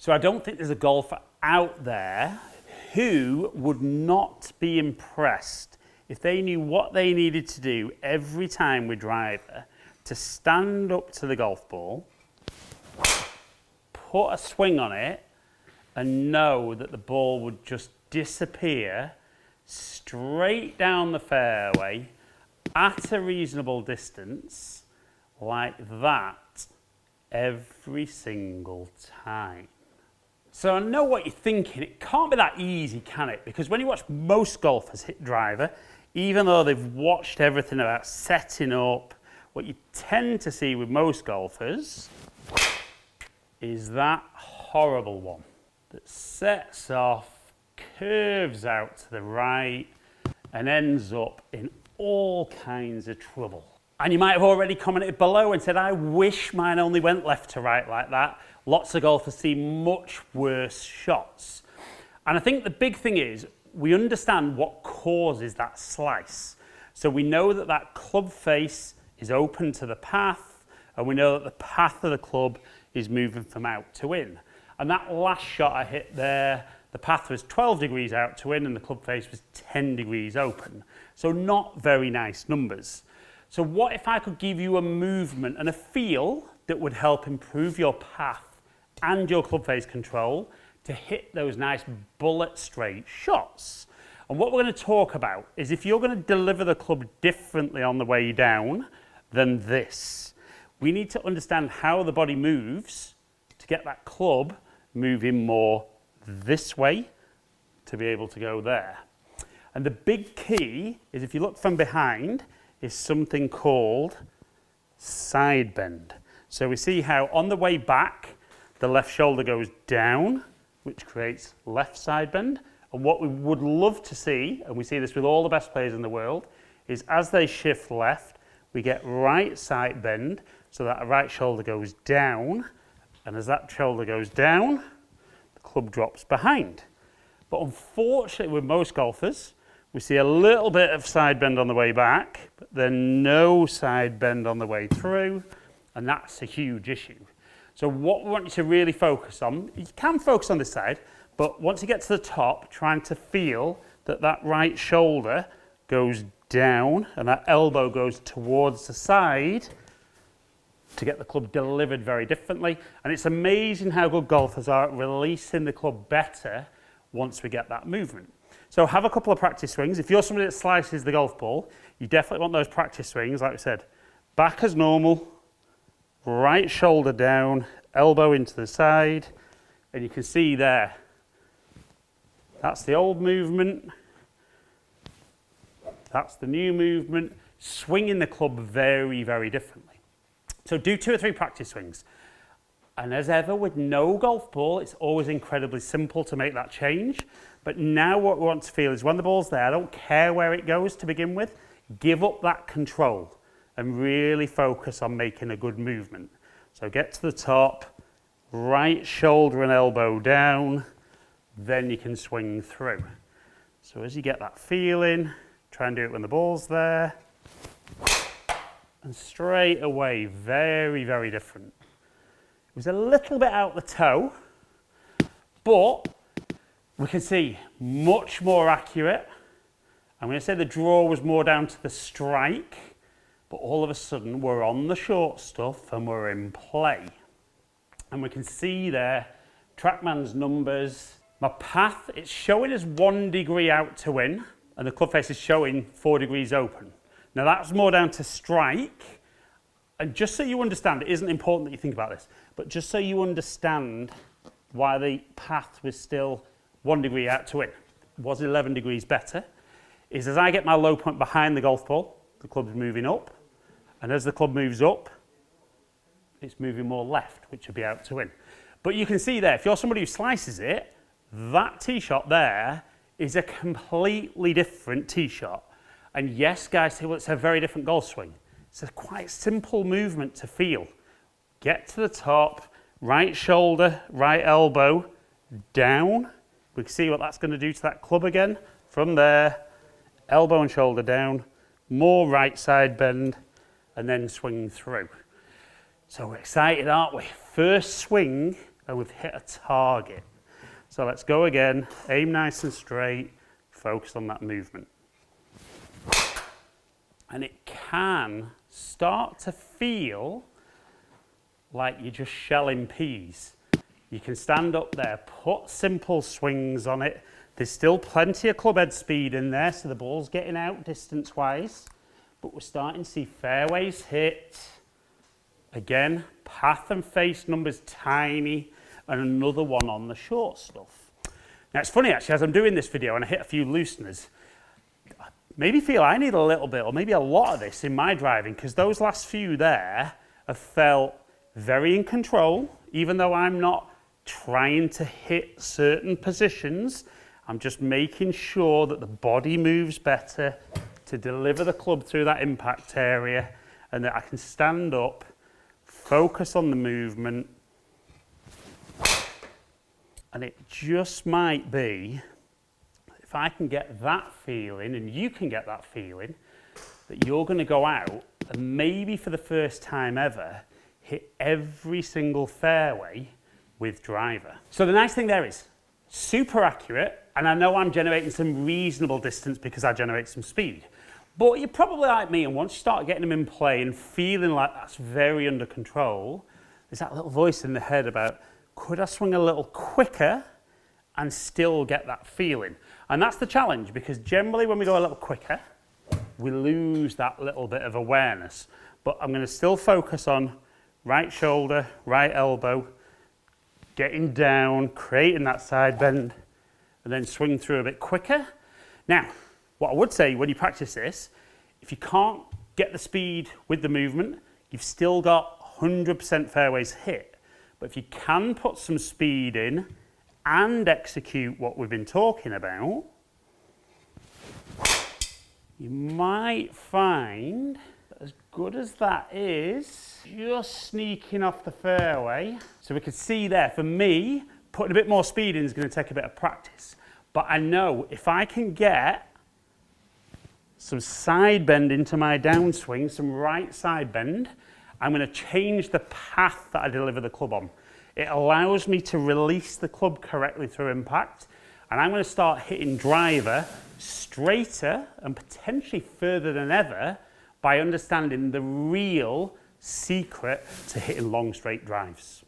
So I don't think there's a golfer out there who would not be impressed if they knew what they needed to do every time with driver to stand up to the golf ball, put a swing on it, and know that the ball would just disappear straight down the fairway at a reasonable distance like that every single time. So I know what you're thinking, it can't be that easy, can it? Because when you watch most golfers hit driver, even though they've watched everything about setting up, what you tend to see with most golfers is that horrible one that sets off, curves out to the right, and ends up in all kinds of trouble. And you might have already commented below and said, I wish mine only went left to right like that. Lots of golfers see much worse shots. And I think the big thing is, we understand what causes that slice. So we know that that club face is open to the path, and we know that the path of the club is moving from out to in. And that last shot I hit there, the path was 12 degrees out to in and the club face was 10 degrees open. So not very nice numbers. So what if I could give you a movement and a feel that would help improve your path and your club face control to hit those nice bullet straight shots? And what we're going to talk about is if you're going to deliver the club differently on the way down than this, we need to understand how the body moves to get that club moving more this way to be able to go there. And the big key is, if you look from behind, is something called side bend. So we see how on the way back, the left shoulder goes down, which creates left side bend. And what we would love to see, and we see this with all the best players in the world, is as they shift left, we get right side bend, so that the right shoulder goes down. And as that shoulder goes down, the club drops behind. But unfortunately with most golfers, we see a little bit of side bend on the way back, but then no side bend on the way through, and that's a huge issue. So what we want you to really focus on, you can focus on this side, but once you get to the top, trying to feel that that right shoulder goes down and that elbow goes towards the side to get the club delivered very differently. And it's amazing how good golfers are at releasing the club better once we get that movement. So have a couple of practice swings. If you're somebody that slices the golf ball, you definitely want those practice swings, like I said. Back as normal, right shoulder down, elbow into the side, and you can see there, that's the old movement, that's the new movement, swinging the club very, very differently. So do 2 or 3 practice swings. And as ever with no golf ball, it's always incredibly simple to make that change. But now what we want to feel is when the ball's there, I don't care where it goes to begin with, give up that control and really focus on making a good movement. So get to the top, right shoulder and elbow down, then you can swing through. So as you get that feeling, try and do it when the ball's there. And straight away, very, very different. It was a little bit out the toe, but we can see much more accurate. I'm going to say the draw was more down to the strike, but all of a sudden we're on the short stuff and we're in play. And we can see there, TrackMan's numbers, my path, it's showing as 1 degree out to in, and the club face is showing 4 degrees open. Now that's more down to strike. And just so you understand, it isn't important that you think about this, but just so you understand why the path was still 1 degree out to in, was 11 degrees better, is as I get my low point behind the golf ball, the club's moving up, and as the club moves up, it's moving more left, which would be out to in. But you can see there, if you're somebody who slices it, that tee shot there is a completely different tee shot. And yes, guys say, well, it's a very different golf swing. It's a quite simple movement to feel. Get to the top, right shoulder, right elbow, down. We can see what that's going to do to that club again. From there, elbow and shoulder down, more right side bend, and then swing through. So we're excited, aren't we? First swing and we've hit a target. So let's go again, aim nice and straight, focus on that movement. And it can start to feel like you're just shelling peas. You can stand up there, put simple swings on it. There's still plenty of club head speed in there, so the ball's getting out distance-wise. But we're starting to see fairways hit. Again, path and face numbers tiny, and another one on the short stuff. Now it's funny actually, as I'm doing this video and I hit a few looseners, I maybe feel I need a little bit or maybe a lot of this in my driving, because those last few there have felt very in control, even though I'm not trying to hit certain positions. I'm just making sure that the body moves better to deliver the club through that impact area, and that I can stand up, focus on the movement, and it just might be, if I can get that feeling, and you can get that feeling, that you're going to go out and maybe for the first time ever hit every single fairway with driver. So the nice thing there is, super accurate, and I know I'm generating some reasonable distance because I generate some speed. But you're probably like me, and once you start getting them in play and feeling like that's very under control, there's that little voice in the head about, could I swing a little quicker and still get that feeling? And that's the challenge, because generally when we go a little quicker, we lose that little bit of awareness. But I'm going to still focus on right shoulder, right elbow, getting down, creating that side bend, and then swing through a bit quicker. Now, what I would say when you practice this, if you can't get the speed with the movement, you've still got 100% fairways hit. But if you can put some speed in and execute what we've been talking about, you might find that as good as that is, just sneaking off the fairway. So we can see there, for me, putting a bit more speed in is going to take a bit of practice. But I know if I can get some side bend into my downswing, some right side bend, I'm going to change the path that I deliver the club on. It allows me to release the club correctly through impact, and I'm going to start hitting driver straighter and potentially further than ever by understanding the real secret to hitting long straight drives.